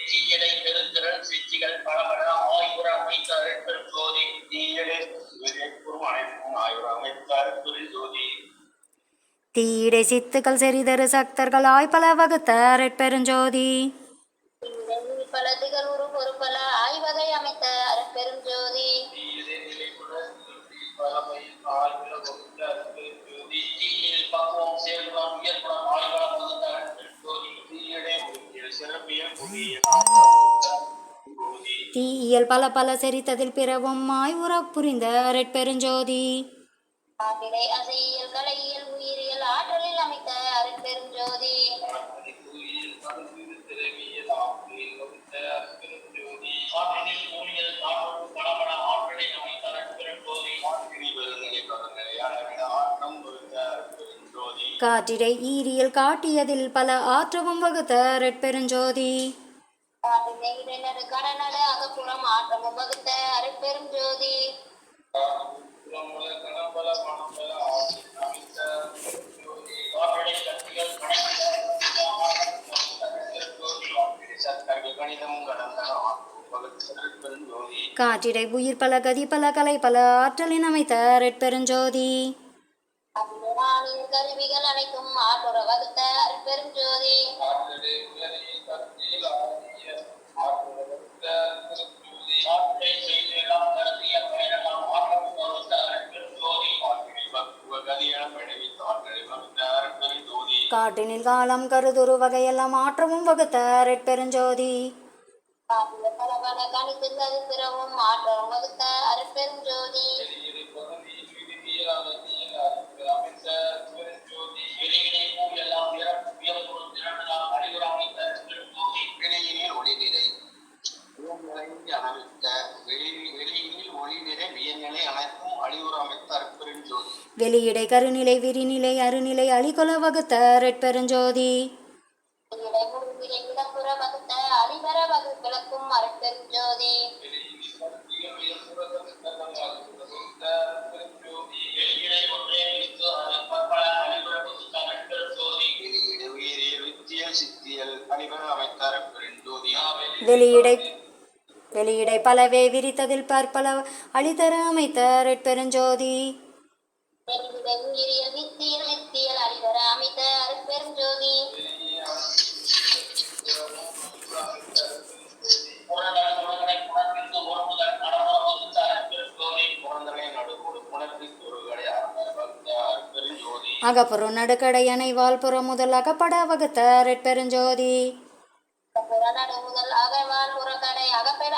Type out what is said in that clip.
தீயடை பெருந்திரள் சித்திகள் பலபல ஆயுர அமைத்தார் பெருஞ்சோதி தீயடை குருமனைக்கும் ஆயுர அமைத்தார் பெருஞ்சோதி தீயடை சித்துக்கள் செறிதரு சக்தர்கள் ஆய்பல வகுத்த அருட்பெருஞ்சோதி பல திகழ்வுறு பொறுப்பல ஆய்வகை அமைத்த அருட்பெருஞ்சோதி தீயியல் பல பல செறித்ததில் பிறவும் ஆய்வுற புரிந்த அருட்பெருஞ்சோதி அசையியல் கலையியல் உயிரியல் ஆற்றலில் அமைத்த அருட்பெருஞ்சோதி காற்றிடை ஈரியல் காட்டியதில் பல ஆற்றவும் வகுத்த அருட்பெருஞ்சோதி கடநடு அகப்புறம் ஆற்றமும் வகுத்த அருட்பெருஞ்சோதி காற்றிடை உயிர் பல கதி பல கலை பல ஆற்றலின் அமைத்த அருட்பெருஞ்சோதி கருவிகள் அனைத்தும் ஆற்றுற வகுத்த அருட்பெருஞ்சோதி காட்டினில் காலம் கருதுரு வகையெல்லாம் மாற்றவும் வகுத்த அருட்பெருஞ்சோதி கணித்து பிறவும் மாற்றவும் வகுத்த அருட்பெருஞ்சோதி வெளியிடை கருநிலை விரிநிலை அருநிலை அழிகொல வகுத்த அருட்பெருஞ்சோதி அழிவர வகுப்பிழக்கும் அருட்பெருஞ்சோதி வெளியிடை பலவே விரித்ததில் பற்பல அழிதர அமைத்த அருட்பெருஞ்சோதி வித்தியல் அழிதர அமைத்த அருட்பெருஞ்சோதி அகப்புறம் நடுக்கடை அணைவால் புறம் முதல் அகப்பட வகுத்த அருட்பெருஞ்சோதி முதல் அகவால் புறக்கடை அகப்பட